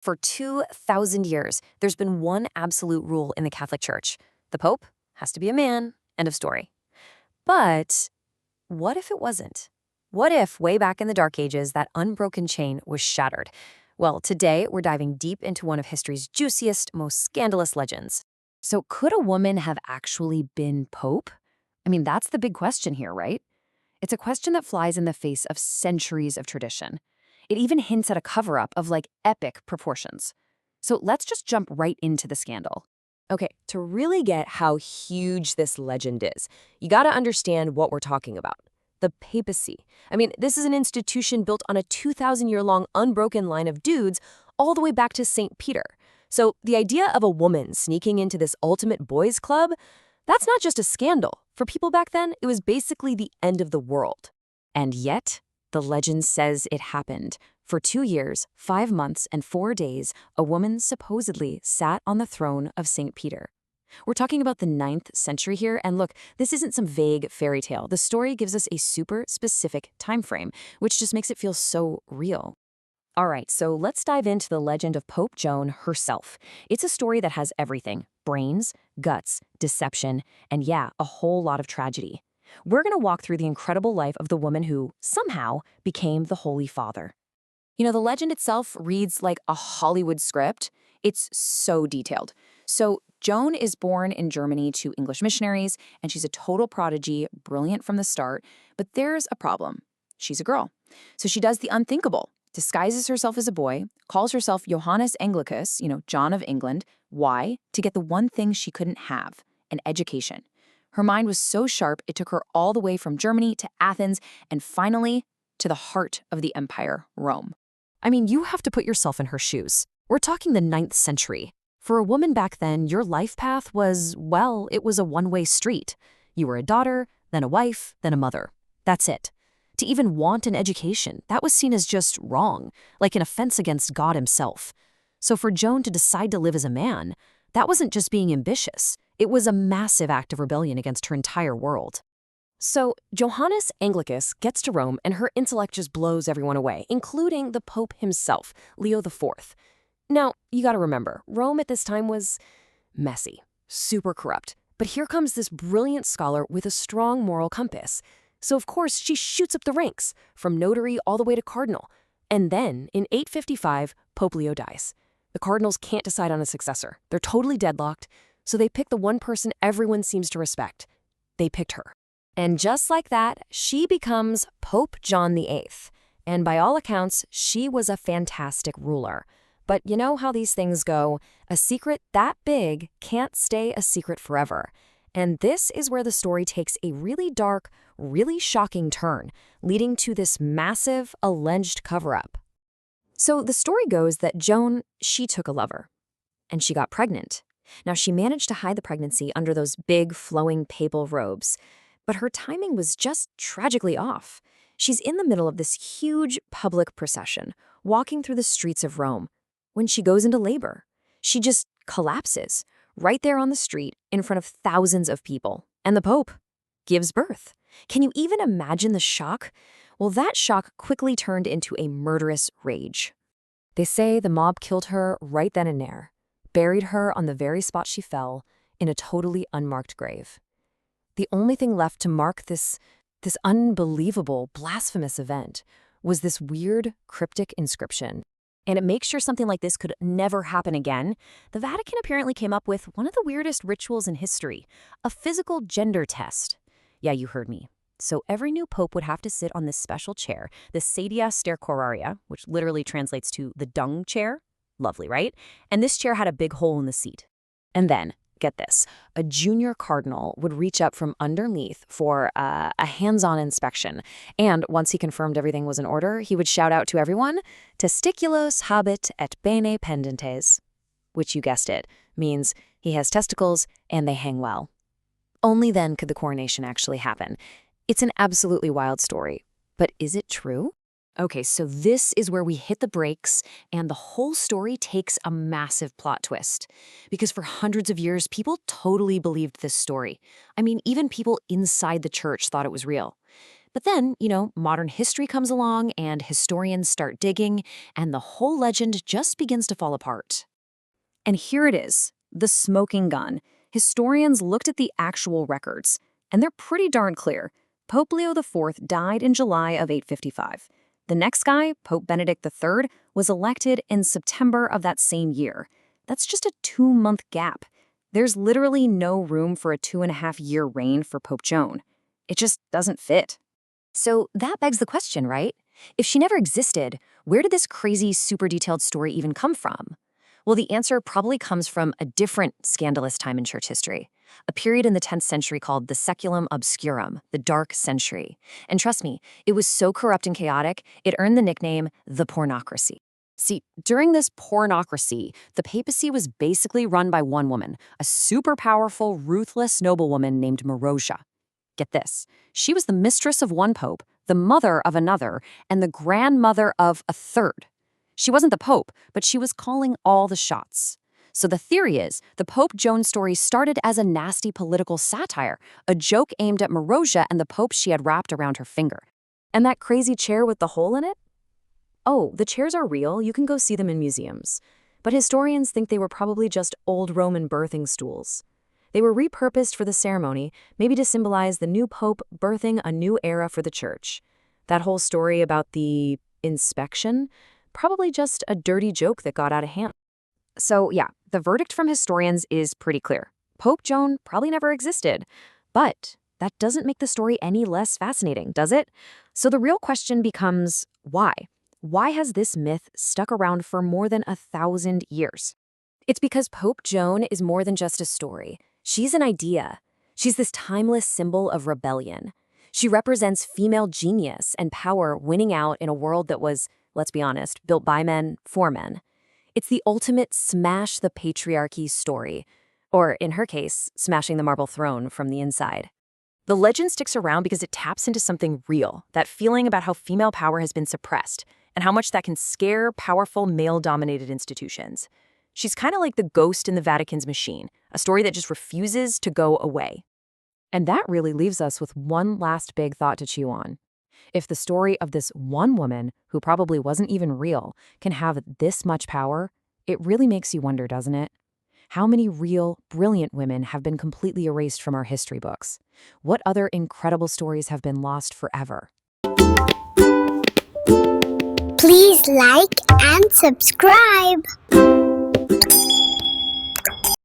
For 2,000 years, there's been one absolute rule in the Catholic Church. The Pope has to be a man, end of story. But what if it wasn't? What if, way back in the Dark Ages, that unbroken chain was shattered? Well, today we're diving deep into one of history's juiciest, most scandalous legends. So could a woman have actually been Pope? I mean, that's the big question here, right? It's a question that flies in the face of centuries of tradition. It even hints at a cover-up of epic proportions. So let's just jump right into the scandal. Okay, to really get how huge this legend is, you gotta understand what we're talking about. The papacy. I mean, this is an institution built on a 2,000-year-long unbroken line of dudes all the way back to St. Peter. So the idea of a woman sneaking into this ultimate boys' club, that's not just a scandal. For people back then, it was basically the end of the world. And yet, the legend says it happened. For 2 years, 5 months, and 4 days, a woman supposedly sat on the throne of St. Peter. We're talking about the 9th century here, and look, this isn't some vague fairy tale. The story gives us a super specific time frame, which just makes it feel so real. All right, so let's dive into the legend of Pope Joan herself. It's a story that has everything: brains, guts, deception, and yeah, a whole lot of tragedy. We're going to walk through the incredible life of the woman who, somehow, became the Holy Father. You know, the legend itself reads like a Hollywood script. It's so detailed. So Joan is born in Germany to English missionaries, and she's a total prodigy, brilliant from the start. But there's a problem. She's a girl. So she does the unthinkable, disguises herself as a boy, calls herself Johannes Anglicus, John of England. Why? To get the one thing she couldn't have, an education. Her mind was so sharp, it took her all the way from Germany to Athens, and finally, to the heart of the empire, Rome. I mean, you have to put yourself in her shoes. We're talking the 9th century. For a woman back then, your life path was, well, it was a one-way street. You were a daughter, then a wife, then a mother. That's it. To even want an education, that was seen as just wrong, like an offense against God himself. So for Joan to decide to live as a man, that wasn't just being ambitious. It was a massive act of rebellion against her entire world. So Johannes Anglicus gets to Rome and her intellect just blows everyone away, including the Pope himself, Leo IV. Now, you gotta remember, Rome at this time was messy, super corrupt. But here comes this brilliant scholar with a strong moral compass. So of course, she shoots up the ranks, from notary all the way to cardinal. And then, in 855, Pope Leo dies. The cardinals can't decide on a successor. They're totally deadlocked, so they pick the one person everyone seems to respect. They picked her. And just like that, she becomes Pope John VIII. And by all accounts, she was a fantastic ruler. But you know how these things go. A secret that big can't stay a secret forever. And this is where the story takes a really dark, really shocking turn, leading to this massive, alleged cover-up. So the story goes that Joan, she took a lover. And she got pregnant. Now, she managed to hide the pregnancy under those big, flowing papal robes. But her timing was just tragically off. She's in the middle of this huge public procession, walking through the streets of Rome, when she goes into labor. She just collapses, right there on the street, in front of thousands of people. And the Pope gives birth. Can you even imagine the shock? Well, that shock quickly turned into a murderous rage. They say the mob killed her right then and there, buried her on the very spot she fell, in a totally unmarked grave. The only thing left to mark this unbelievable, blasphemous event was this weird, cryptic inscription. And to make sure something like this could never happen again, the Vatican apparently came up with one of the weirdest rituals in history, a physical gender test. Yeah, you heard me. So every new pope would have to sit on this special chair, the sedia stercoraria, which literally translates to the dung chair. Lovely, right? And this chair had a big hole in the seat. And then, get this, a junior cardinal would reach up from underneath for a hands-on inspection. And once he confirmed everything was in order, he would shout out to everyone, "Testiculos habet et bene pendentes," which, you guessed it, means he has testicles and they hang well. Only then could the coronation actually happen. It's an absolutely wild story. But is it true? Okay, so this is where we hit the brakes, and the whole story takes a massive plot twist. Because for hundreds of years, people totally believed this story. I mean, even people inside the church thought it was real. But then, modern history comes along and historians start digging, and the whole legend just begins to fall apart. And here it is, the smoking gun. Historians looked at the actual records, and they're pretty darn clear. Pope Leo IV died in July of 855. The next guy, Pope Benedict III, was elected in September of that same year. That's just a 2-month gap. There's literally no room for a 2.5-year reign for Pope Joan. It just doesn't fit. So that begs the question, right? If she never existed, where did this crazy, super detailed story even come from? Well, the answer probably comes from a different scandalous time in church history, a period in the 10th century called the Saeculum Obscurum, the Dark Century. And trust me, it was so corrupt and chaotic, it earned the nickname the Pornocracy. See, during this pornocracy, the papacy was basically run by one woman, a super powerful, ruthless noblewoman named Marozia. Get this, she was the mistress of one pope, the mother of another, and the grandmother of a third. She wasn't the pope, but she was calling all the shots. So the theory is, the Pope Joan story started as a nasty political satire, a joke aimed at Marozia and the pope she had wrapped around her finger. And that crazy chair with the hole in it? Oh, the chairs are real, you can go see them in museums. But historians think they were probably just old Roman birthing stools. They were repurposed for the ceremony, maybe to symbolize the new pope birthing a new era for the church. That whole story about the inspection? Probably just a dirty joke that got out of hand. So yeah, the verdict from historians is pretty clear. Pope Joan probably never existed. But that doesn't make the story any less fascinating, does it? So the real question becomes, why? Why has this myth stuck around for more than 1,000 years? It's because Pope Joan is more than just a story. She's an idea. She's this timeless symbol of rebellion. She represents female genius and power winning out in a world that was, let's be honest, built by men for men. It's the ultimate smash the patriarchy story, or in her case, smashing the marble throne from the inside. The legend sticks around because it taps into something real, that feeling about how female power has been suppressed, and how much that can scare powerful male-dominated institutions. She's kind of like the ghost in the Vatican's machine, a story that just refuses to go away. And that really leaves us with one last big thought to chew on. If the story of this one woman, who probably wasn't even real, can have this much power, it really makes you wonder, doesn't it? How many real, brilliant women have been completely erased from our history books? What other incredible stories have been lost forever? Please like and subscribe.